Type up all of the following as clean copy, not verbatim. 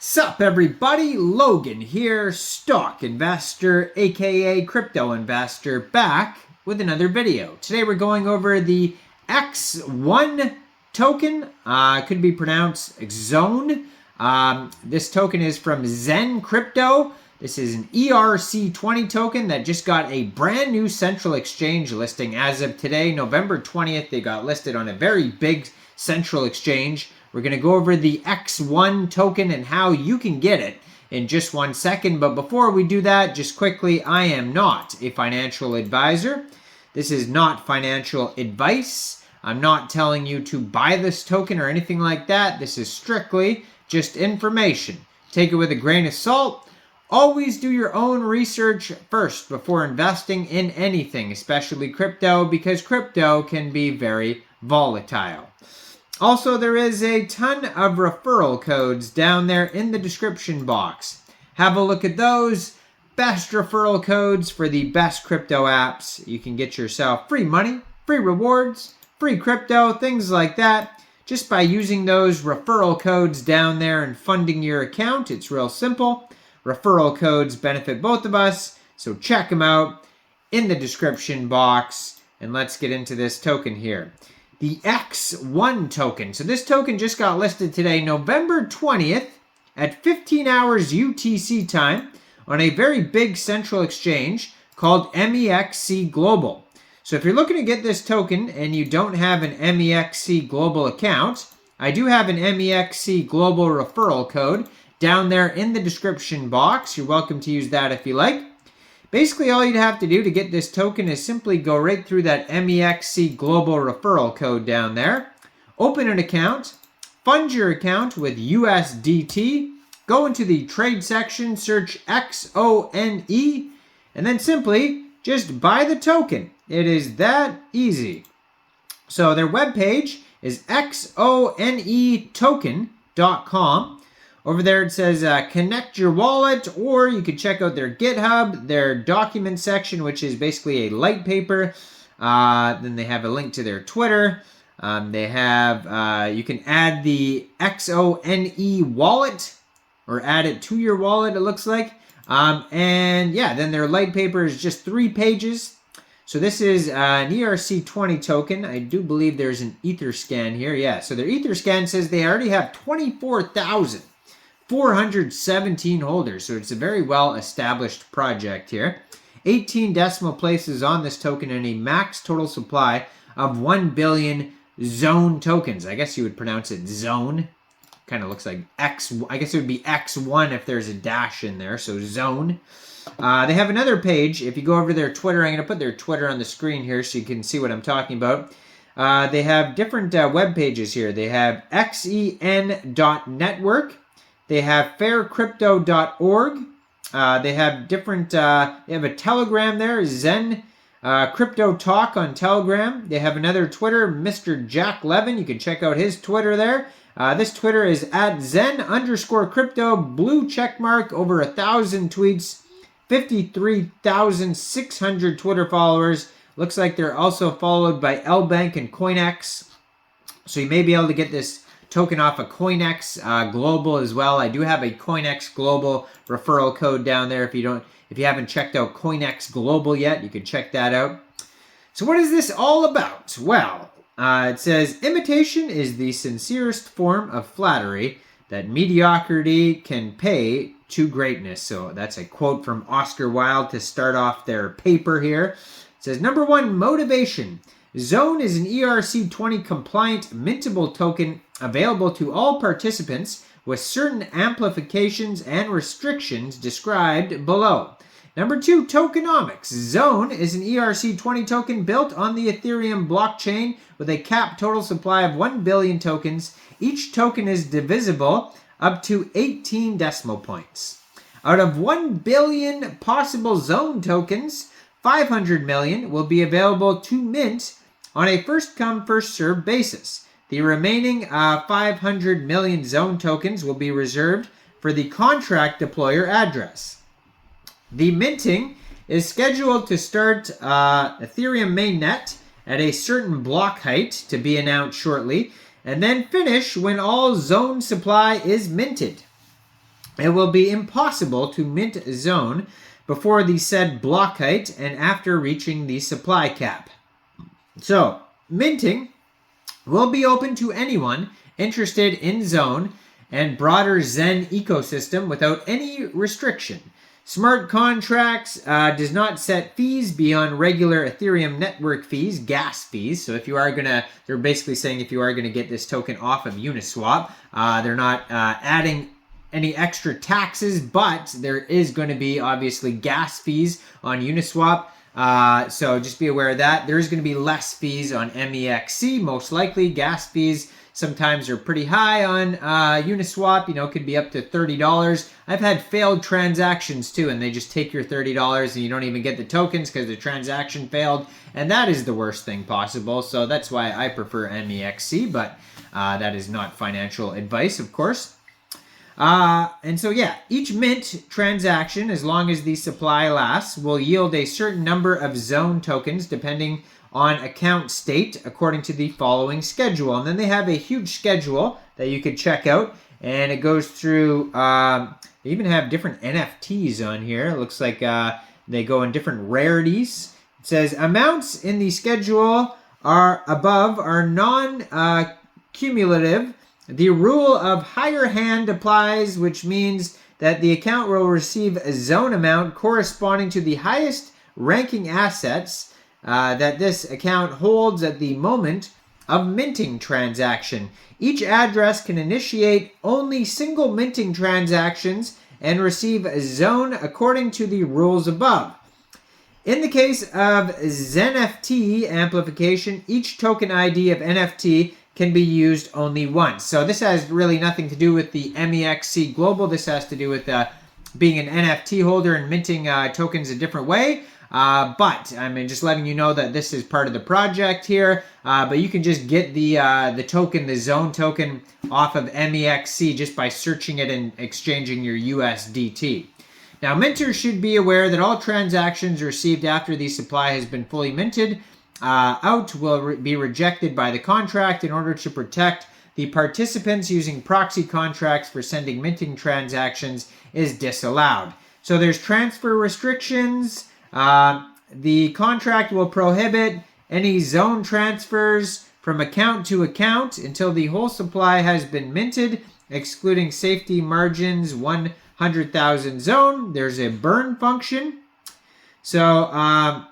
Sup everybody, Logan here, stock investor aka crypto investor, back with another video. Today we're going over the Xone token, could be pronounced Xone. This token is from Xenfts. This is an ERC20 token that just got a brand new central exchange listing as of today, November 20th. They got listed on a very big central exchange. We're going to go over the Xone token and how you can get it in just 1 second. But before we do that, just quickly, I am not a financial advisor. This is not financial advice. I'm not telling you to buy this token or anything like that. This is strictly just information. Take it with a grain of salt. Always do your own research first before investing in anything, especially crypto, because crypto can be very volatile. Also, there is a ton of referral codes down there in the description box. Have a look at those. Best referral codes for the best crypto apps. You can get yourself free money, free rewards, free crypto, things like that. Just by using those referral codes down there and funding your account. It's real simple. Referral codes benefit both of us, so check them out in the description box. And let's get into this token here. The Xone token. So this token just got listed today, November 20th at 15 hours UTC time on a very big central exchange called Mexc Global. So if you're looking to get this token and you don't have an Mexc Global account, I do have an Mexc Global referral code down there in the description box. You're welcome to use that if you like. Basically, all you'd have to do to get this token is simply go right through that Mexc Global referral code down there, open an account, fund your account with USDT, go into the trade section, search Xone, and then simply just buy the token. It is that easy. So their webpage is xonetoken.com. Over there it says connect your wallet, or you could check out their GitHub, their document section, which is basically a light paper. Then they have a link to their Twitter. They have, you can add the Xone wallet, or add it to your wallet, it looks like. And yeah, then their light paper is just 3 pages. So this is an ERC20 token. I do believe there's an Etherscan here. Yeah, so their Etherscan says they already have 24,417 holders. So it's a very well-established project here. 18 decimal places on this token and a max total supply of 1 billion Xone tokens. I guess you would pronounce it Xone. Kind of looks like X. I guess it would be X1 if there's a dash in there. So Xone. They have another page. If you go over to their Twitter, I'm going to put their Twitter on the screen here so you can see what I'm talking about. They have different web pages here. They have xen.network. They have faircrypto.org. They have different, they have a Telegram there, Zen Crypto Talk on Telegram. They have another Twitter, Mr. Jack Levin. You can check out his Twitter there. This Twitter is at Zen_crypto, blue checkmark, over 1,000 tweets, 53,600 Twitter followers. Looks like they're also followed by LBank and CoinEx. So you may be able to get this token off of CoinEx Global as well. I do have a CoinEx Global referral code down there. If you haven't checked out CoinEx Global yet, you can check that out. So what is this all about? Well, it says, imitation is the sincerest form of flattery that mediocrity can pay to greatness. So that's a quote from Oscar Wilde to start off their paper here. It says, number 1, motivation. Xone is an ERC20 compliant mintable token available to all participants with certain amplifications and restrictions described below. Number 2, tokenomics. Xone is an ERC20 token built on the Ethereum blockchain with a capped total supply of 1 billion tokens. Each token is divisible up to 18 decimal points. Out of 1 billion possible Xone tokens, 500 million will be available to mint on a first-come, first-served basis. The remaining 500 million Xone tokens will be reserved for the contract deployer address. The minting is scheduled to start Ethereum mainnet at a certain block height to be announced shortly, and then finish when all Xone supply is minted. it will be impossible to mint Xone before the said block height and after reaching the supply cap. So, minting will be open to anyone interested in Xone and broader Zen ecosystem without any restriction. Smart contracts does not set fees beyond regular Ethereum network fees, gas fees. So if you are they're basically saying if you are gonna get this token off of Uniswap, they're not adding any extra taxes, but there is going to be obviously gas fees on Uniswap. So just be aware of that. There is going to be less fees on Mexc, most likely. Gas fees sometimes are pretty high on Uniswap, could be up to $30. I've had failed transactions too, and they just take your $30 and you don't even get the tokens because the transaction failed. And that is the worst thing possible. So that's why I prefer Mexc, but that is not financial advice, of course. And so yeah, each mint transaction, as long as the supply lasts, will yield a certain number of Xone tokens depending on account state according to the following schedule. And then they have a huge schedule that you could check out, and it goes through, they even have different NFTs on here. It looks like they go in different rarities. It says amounts in the schedule are above are non-cumulative. The rule of higher hand applies, which means that the account will receive a Xone amount corresponding to the highest ranking assets that this account holds at the moment of minting transaction. Each address can initiate only single minting transactions and receive a Xone according to the rules above. In the case of Xenft amplification, each token ID of NFT can be used only once. So this has really nothing to do with the Mexc Global. This has to do with being an NFT holder and minting tokens a different way. But I'm just letting you know that this is part of the project here. But you can just get the token, the Xone token, off of Mexc just by searching it and exchanging your USDT. Now, minters should be aware that all transactions received after the supply has been fully minted out will be rejected by the contract in order to protect the participants. Using proxy contracts for sending minting transactions is disallowed. So there's transfer restrictions. The contract will prohibit any Xone transfers from account to account until the whole supply has been minted, excluding safety margins 100,000 Xone. There's a burn function. So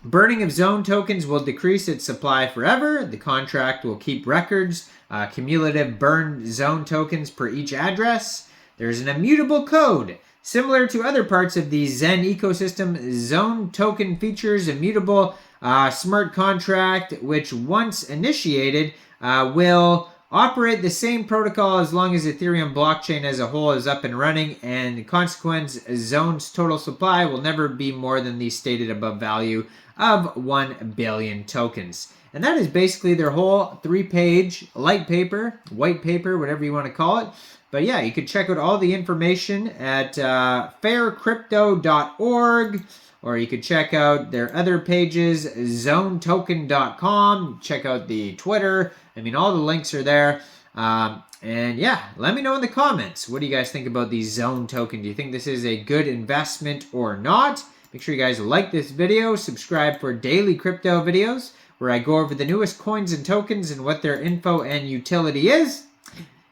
burning of Xone tokens will decrease its supply forever. The contract will keep records, cumulative burned Xone tokens per each address. There's an immutable code. Similar to other parts of the Zen ecosystem, Xone token features immutable smart contract, which once initiated will operate the same protocol as long as Ethereum blockchain as a whole is up and running, and in consequence, Xone's total supply will never be more than the stated above value of 1 billion tokens. And that is basically their whole 3-page white paper, whatever you want to call it. But yeah, you can check out all the information at faircrypto.org, or you could check out their other pages, zonetoken.com, check out the Twitter. I mean, all the links are there. And yeah, let me know in the comments. What do you guys think about the Xone token? Do you think this is a good investment or not? Make sure you guys like this video, subscribe for daily crypto videos where I go over the newest coins and tokens and what their info and utility is.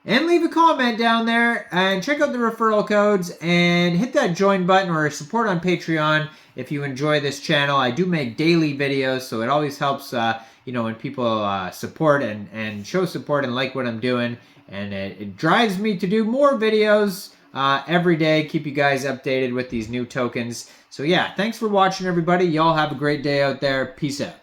And leave a comment down there and check out the referral codes and hit that join button or support on Patreon if you enjoy this channel. I do make daily videos, so it always helps when people support and show support and like what I'm doing. And it drives me to do more videos every day, keep you guys updated with these new tokens. So yeah, thanks for watching, everybody. Y'all have a great day out there. Peace out.